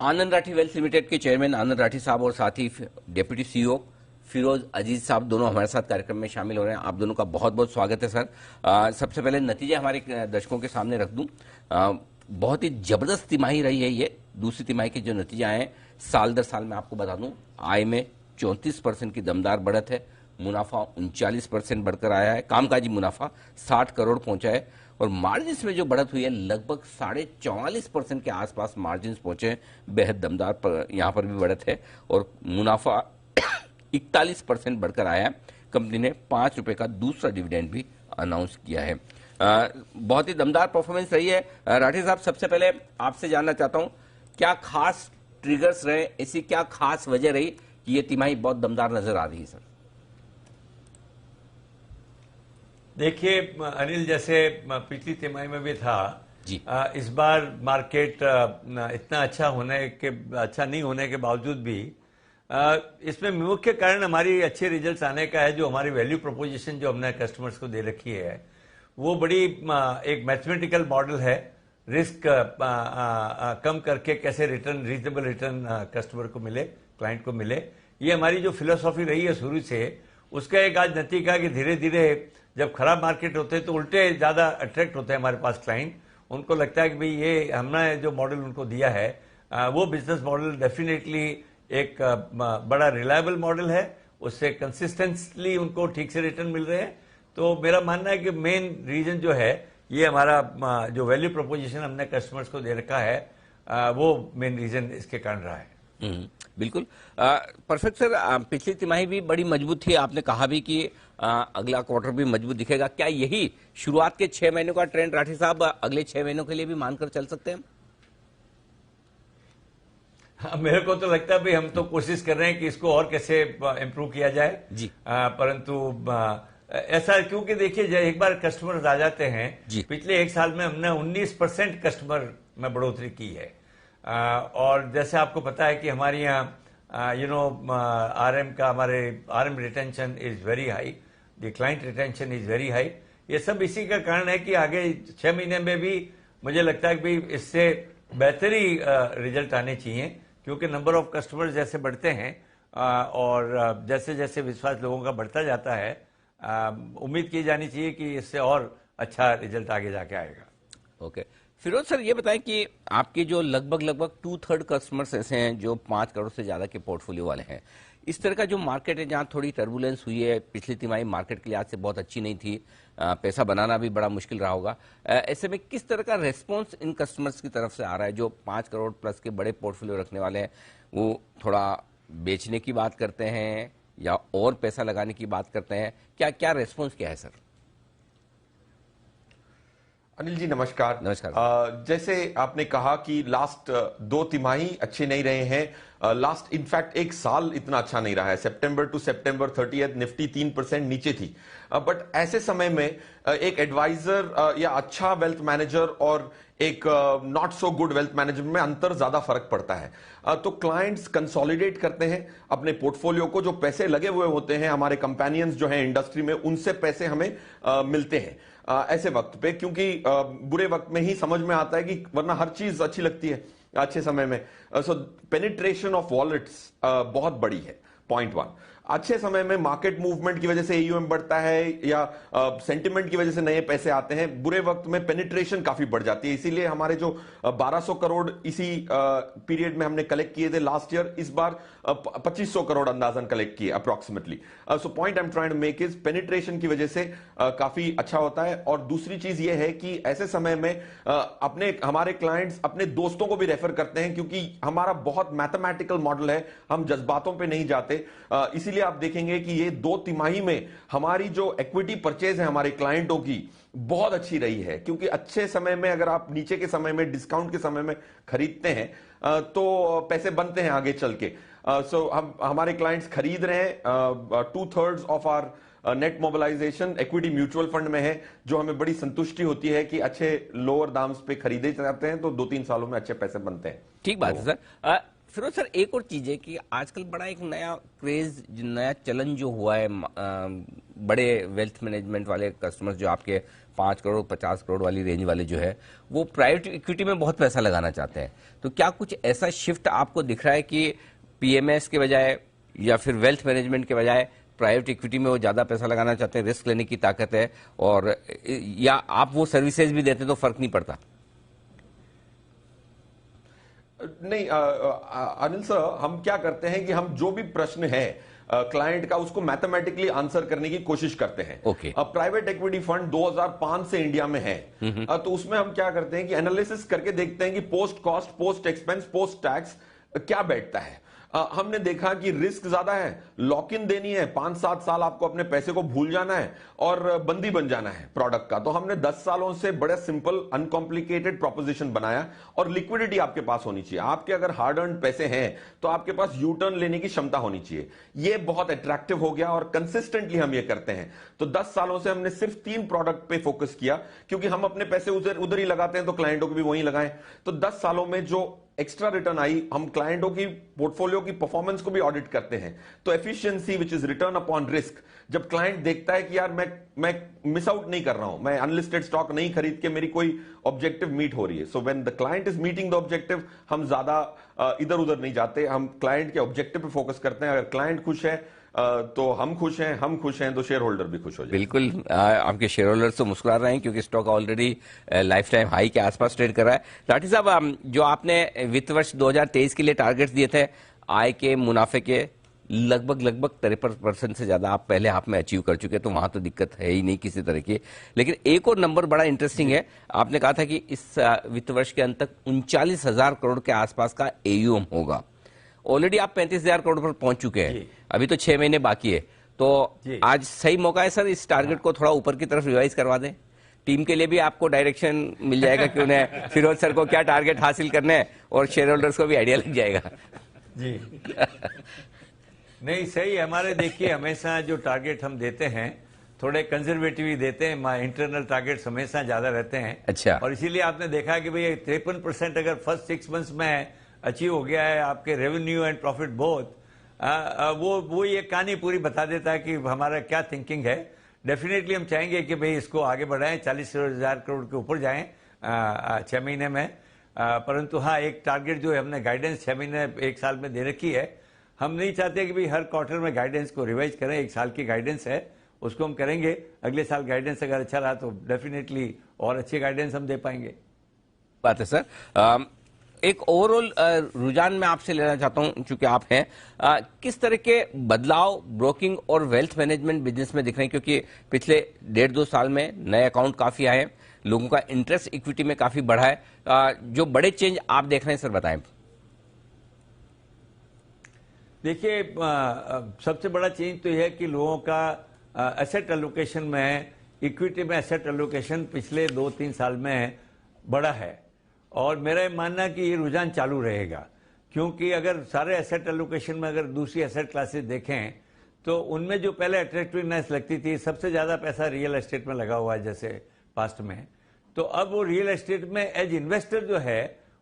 आनंद Rathi wealth limited के chairman आनंद राठी साहब और साथ ही डेप्यूटी सीईओ फिरोज अजीज साहब दोनों हमारे साथ कार्यक्रम में शामिल हो रहे हैं। आप दोनों का बहुत बहुत स्वागत है सर। सबसे पहले नतीजे हमारे दर्शकों के सामने रख दूं। बहुत ही जबरदस्त तिमाही रही है ये। दूसरी तिमाही के जो नतीजे आए साल दर साल में आपको बता दूं, आय में 34% की दमदार बढ़त है, मुनाफा 39% बढ़कर आया है, कामकाजी मुनाफा 60 करोड़ पहुंचा है और मार्जिन में जो बढ़त हुई है लगभग 44.5% के आसपास मार्जिन पहुंचे हैं। बेहद दमदार यहां पर भी बढ़त है और मुनाफा 41% बढ़कर आया है। कंपनी ने 5 रुपए का दूसरा डिविडेंड भी अनाउंस किया है। बहुत ही दमदार परफॉर्मेंस रही है। राठी साहब, सबसे पहले आपसे जानना चाहता हूं, क्या खास ट्रिगर्स रहे, ऐसी क्या खास वजह रही कि ये तिमाही बहुत दमदार नजर आ रही है सर? देखिए अनिल, जैसे पिछली तिमाही में भी था जी, इस बार मार्केट इतना अच्छा नहीं होने के बावजूद भी इसमें मुख्य कारण हमारी अच्छे रिजल्ट्स आने का है। जो हमारी वैल्यू प्रोपोजिशन जो हमने कस्टमर्स को दे रखी है वो बड़ी एक मैथमेटिकल मॉडल है। रिस्क कम करके कैसे रिटर्न, रीजनेबल रिटर्न कस्टमर को मिले, क्लाइंट को मिले, ये हमारी जो फिलोसॉफी रही है शुरू से, उसका एक आज नतीजा कि धीरे धीरे जब खराब मार्केट होते हैं तो उल्टे ज्यादा अट्रैक्ट होते हैं हमारे पास क्लाइंट। उनको लगता है कि भाई ये हमने जो मॉडल उनको दिया है वो बिजनेस मॉडल डेफिनेटली एक बड़ा रिलायबल मॉडल है, उससे कंसिस्टेंटली उनको ठीक से रिटर्न मिल रहे हैं। तो मेरा मानना है कि मेन रीजन जो है ये हमारा जो वैल्यू प्रोपोजिशन हमने कस्टमर्स को दे रखा है वो मेन रीजन इसके कारण रहा है। बिल्कुल परफेक्ट सर। पिछली तिमाही भी बड़ी मजबूत थी, आपने कहा भी कि अगला क्वार्टर भी मजबूत दिखेगा। क्या यही शुरुआत के 6 महीनों का ट्रेंड राठी साहब अगले 6 महीनों के लिए भी मानकर चल सकते हैं? मेरे को तो लगता है भाई हम तो कोशिश कर रहे हैं कि इसको और कैसे इम्प्रूव किया जाए जी। परंतु ऐसा क्योंकि देखिए जब एक बार कस्टमर आ जाते हैं, पिछले एक साल में हमने 19% कस्टमर में बढ़ोतरी की है। और जैसे आपको पता है कि हमारे यहाँ RM retention is very high, the client retention is very high. ये सब इसी का कारण है कि आगे 6 महीने में भी मुझे लगता है कि भाई इससे बेहतरी रिजल्ट आने चाहिए, क्योंकि नंबर ऑफ कस्टमर्स जैसे बढ़ते हैं और जैसे जैसे विश्वास लोगों का बढ़ता जाता है, उम्मीद की जानी चाहिए कि इससे और अच्छा रिजल्ट आगे जाके आएगा। ओके फिरोज सर, ये बताएं कि आपके जो लगभग 2/3 कस्टमर्स ऐसे हैं जो 5 करोड़ से ज्यादा के पोर्टफोलियो वाले हैं। इस तरह का जो मार्केट है जहां थोड़ी टर्बुलेंस हुई है, पिछली तिमाही मार्केट के लिहाज से बहुत अच्छी नहीं थी, पैसा बनाना भी बड़ा मुश्किल रहा होगा, ऐसे में किस तरह का रेस्पॉन्स इन कस्टमर्स की तरफ से आ रहा है जो 5 करोड़ प्लस के बड़े पोर्टफोलियो रखने वाले हैं? वो थोड़ा बेचने की बात करते हैं या और पैसा लगाने की बात करते हैं? क्या रेस्पॉन्स क्या है सर? अनिल जी नमस्कार। नमस्कार। जैसे आपने कहा कि लास्ट 2 तिमाही अच्छे नहीं रहे हैं, लास्ट इनफैक्ट एक साल इतना अच्छा नहीं रहा है। सितंबर टू सितंबर 30 निफ्टी 3% नीचे थी। बट ऐसे समय में एक एडवाइजर या अच्छा वेल्थ मैनेजर और एक not so good wealth manager में अंतर ज्यादा फर्क पड़ता है। तो क्लाइंट्स कंसोलिडेट करते हैं अपने पोर्टफोलियो को, जो पैसे लगे हुए होते हैं हमारे कंपेनियंस जो हैं इंडस्ट्री में, उनसे पैसे हमें मिलते हैं ऐसे वक्त पे, क्योंकि बुरे वक्त में ही समझ में आता है कि वरना हर चीज अच्छी लगती है अच्छे समय में। सो पेनिट्रेशन ऑफ वॉलेट्स बहुत बड़ी है, पॉइंट 1। अच्छे समय में मार्केट मूवमेंट की वजह से एयूएम बढ़ता है या सेंटिमेंट की वजह से नए पैसे आते हैं, बुरे वक्त में पेनिट्रेशन काफी बढ़ जाती है। इसीलिए हमारे जो 1200 करोड़ इसी पीरियड में हमने कलेक्ट किए थे लास्ट ईयर, इस बार 2500 करोड़ अंदाजन कलेक्ट किए approximately. So point I am trying to make is penetration की वजह से काफी अच्छा होता है। और दूसरी चीज ये है कि ऐसे समय में हमारे क्लाइंट्स अपने दोस्तों को भी रेफर करते हैं, क्योंकि हमारा बहुत मैथमेटिकल मॉडल है, हम जज्बातों पर नहीं जाते। इसीलिए आप देखेंगे कि ये 2 तिमाही में हमारी जो इक्विटी परचेज है हमारे क्लाइंटों की बहुत अच्छी रही है, क्योंकि अच्छे समय में अगर आप नीचे के समय में, डिस्काउंट के समय में खरीदते हैं तो पैसे बनते हैं आगे चल के। सो हमारे क्लाइंट्स खरीद रहे हैं। 2/3 of our net mobilisation equity mutual fund में है, जो हमें बड़ी संतुष्टि होती है कि अच्छे लोअर दाम्स पे खरीदे जाते हैं तो 2-3 सालों में अच्छे पैसे बनते हैं। ठीक बात है सर। फिरोज सर, एक और चीज है कि आजकल बड़ा एक नया क्रेज, नया चलन जो हुआ है, बड़े वेल्थ मैनेजमेंट वाले कस्टमर्स जो आपके 5 करोड़ 50 करोड़ वाली रेंज वाले जो है वो प्राइवेट इक्विटी में बहुत पैसा लगाना चाहते हैं। तो क्या कुछ ऐसा शिफ्ट आपको दिख रहा है कि पीएमएस के बजाय या फिर वेल्थ मैनेजमेंट के बजाय प्राइवेट इक्विटी में वो ज्यादा पैसा लगाना चाहते हैं, रिस्क लेने की ताकत है, और या आप वो सर्विसेज भी देते तो फर्क नहीं पड़ता? नहीं अनिल सर, हम क्या करते हैं कि हम जो भी प्रश्न है क्लाइंट का उसको मैथमेटिकली आंसर करने की कोशिश करते हैं। ओके। प्राइवेट इक्विटी फंड 2005 से इंडिया में है, तो उसमें हम क्या करते हैं कि एनालिसिस करके देखते हैं कि post cost, post expense, post tax क्या बैठता है। हमने देखा कि रिस्क ज्यादा है, लॉक इन देनी है, 5-7 साल आपको अपने पैसे को भूल जाना है और बंदी बन जाना है प्रोडक्ट का। तो हमने 10 सालों से बड़े सिंपल अनकॉम्प्लिकेटेड प्रोपोजिशन बनाया, और लिक्विडिटी आपके पास होनी चाहिए। आपके अगर हार्ड अर्न पैसे हैं तो आपके पास यू टर्न लेने की क्षमता होनी चाहिए। ये बहुत अट्रैक्टिव हो गया और कंसिस्टेंटली हम ये करते हैं। तो 10 सालों से हमने सिर्फ 3 प्रोडक्ट पे फोकस किया, क्योंकि हम अपने पैसे उधर ही लगाते हैं तो क्लाइंटों को भी वहीं लगाएं। तो 10 सालों में जो एक्स्ट्रा रिटर्न आई, हम क्लाइंटों की पोर्टफोलियो की परफॉर्मेंस को भी ऑडिट करते हैं। तो efficiency which is return upon risk, जब क्लाइंट देखता है कि यार मैं मिस आउट नहीं कर रहा हूं, मैं अनलिस्टेड स्टॉक नहीं खरीद के मेरी कोई ऑब्जेक्टिव मीट हो रही है, so when the client is meeting the objective, हम ज्यादा इधर उधर नहीं जाते, हम क्लाइंट के ऑब्जेक्टिव पे फोकस करते हैं। अगर क्लाइंट खुश है तो हम खुश हैं तो शेयर होल्डर भी खुश हो जाए। बिल्कुल, आपके शेयर होल्डर्स तो मुस्कुरा रहे हैं क्योंकि stock already life time high के आसपास ट्रेड कर रहा है। राठी साहब, जो आपने वित्त वर्ष 2023 के लिए टारगेट्स दिए थे, आय के, मुनाफे के लगभग 53% से ज्यादा आप पहले हाफ में अचीव कर चुके हैं, तो वहां तो दिक्कत है ही नहीं किसी तरह की। लेकिन एक और नंबर बड़ा इंटरेस्टिंग है, आपने कहा था कि इस वित्त वर्ष के अंत तक 39,000 करोड़ के आसपास का एयूएम होगा। ऑलरेडी आप 35,000 करोड़ पर पहुंच चुके हैं, अभी तो 6 महीने बाकी है। तो आज सही मौका है सर, इस टारगेट को थोड़ा ऊपर की तरफ रिवाइज करवा दें। टीम के लिए भी आपको डायरेक्शन मिल जाएगा कि उन्हें फिरोज सर को क्या टारगेट हासिल करना है, और शेयर होल्डर्स को भी आइडिया लग जाएगा। जी नहीं, सही। हमारे देखिए, हमेशा जो टारगेट हम देते हैं थोड़े कंजर्वेटिव ही देते हैं, इंटरनल टारगेट्स हमेशा ज्यादा रहते हैं। अच्छा। और इसीलिए आपने देखा कि भाई 53% अगर फर्स्ट 6 मंथ्स में अचीव हो गया है आपके रेवेन्यू एंड प्रॉफिट बोथ, वो ये कहानी पूरी बता देता है कि हमारा क्या थिंकिंग है। डेफिनेटली हम चाहेंगे कि भाई इसको आगे बढ़ाएं, 40,000 करोड़ के ऊपर जाएं 6 महीने में। परंतु हाँ, एक टारगेट जो है हमने गाइडेंस 6 महीने 1 साल में दे रखी है। हम नहीं चाहते कि भाई हर क्वार्टर में गाइडेंस को रिवाइज करें, 1 साल की गाइडेंस है उसको हम करेंगे। अगले साल गाइडेंस अगर अच्छा रहा तो डेफिनेटली और अच्छे गाइडेंस हम दे पाएंगे। बात है सर। एक ओवरऑल रुझान मैं आपसे लेना चाहता हूं, चूंकि आप हैं, किस तरह के बदलाव ब्रोकिंग और वेल्थ मैनेजमेंट बिजनेस में दिख रहे हैं? क्योंकि पिछले 1.5-2 साल में नए अकाउंट काफी आए हैं, लोगों का इंटरेस्ट इक्विटी में काफी बढ़ा है। जो बड़े चेंज आप देख रहे हैं सर, बताएं। देखिए, सबसे बड़ा चेंज तो यह है कि लोगों का एसेट एलोकेशन में, इक्विटी में एसेट एलोकेशन पिछले 2-3 साल में बढ़ा है, और मेरा मानना कि ये रुझान चालू रहेगा। क्योंकि अगर सारे एसेट एलोकेशन में अगर दूसरी एसेट क्लासेस देखें तो उनमें जो पहले अट्रैक्टिवनेस लगती थी, सबसे ज़्यादा पैसा रियल एस्टेट में लगा हुआ है जैसे पास्ट में, तो अब वो रियल एस्टेट में एज इन्वेस्टर जो है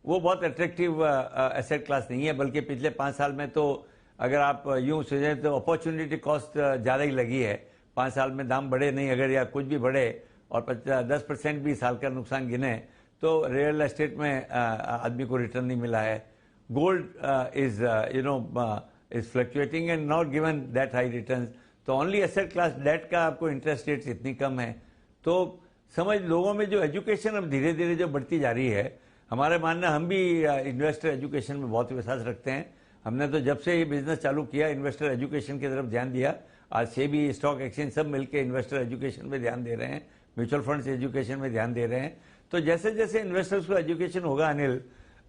वो बहुत अट्रैक्टिव एसेट क्लास नहीं है। बल्कि पिछले 5 साल में तो अगर आप यूं सोचें तो अपॉर्चुनिटी कॉस्ट ज़्यादा ही लगी है। 5 साल में दाम बढ़े नहीं अगर, या कुछ भी बढ़े और 10% भी साल का नुकसान गिने, तो रियल एस्टेट में आदमी को रिटर्न नहीं मिला है। Gold is is fluctuating and not given that high return. तो ओनली एसेट क्लास डेट का आपको इंटरेस्ट रेट्स इतनी कम है। तो समझ लोगों में जो एजुकेशन अब धीरे धीरे जो बढ़ती जा रही है, हमारा मानना, हम भी इन्वेस्टर एजुकेशन में बहुत विश्वास रखते हैं। हमने तो जब से ये बिजनेस चालू किया इन्वेस्टर एजुकेशन की तरफ ध्यान दिया। आज से भी स्टॉक एक्सचेंज सब मिलकर इन्वेस्टर एजुकेशन में ध्यान दे रहे हैं, म्यूचुअल फंड्स एजुकेशन में ध्यान दे रहे हैं। तो जैसे जैसे इन्वेस्टर्स को एजुकेशन होगा Anil,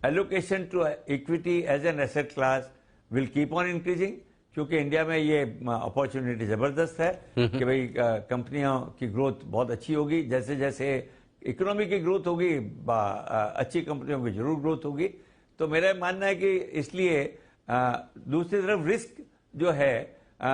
allocation to equity as an asset class will keep on increasing. क्योंकि इंडिया में ये अपॉर्चुनिटी जबरदस्त है कि भाई कंपनियों की ग्रोथ बहुत अच्छी होगी। जैसे जैसे इकोनॉमी की ग्रोथ होगी, अच्छी कंपनियों की जरूर ग्रोथ होगी। तो मेरा मानना है कि इसलिए दूसरी तरफ रिस्क जो है,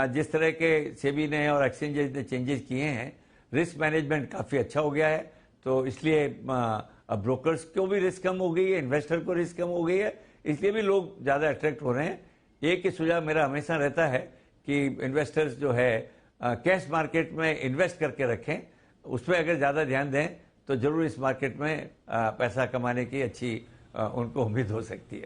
जिस तरह के सेबी ने और एक्सचेंजेस ने चेंजेस किए हैं, रिस्क मैनेजमेंट काफ़ी अच्छा हो गया है। तो इसलिए अब ब्रोकर्स को भी रिस्क कम हो गई है, इन्वेस्टर को रिस्क कम हो गई है, इसलिए भी लोग ज़्यादा अट्रैक्ट हो रहे हैं। एक ही सुझाव मेरा हमेशा रहता है कि इन्वेस्टर्स जो है कैश मार्केट में इन्वेस्ट करके रखें, उसमें अगर ज़्यादा ध्यान दें तो जरूर इस मार्केट में पैसा कमाने की अच्छी उनको उम्मीद हो सकती है।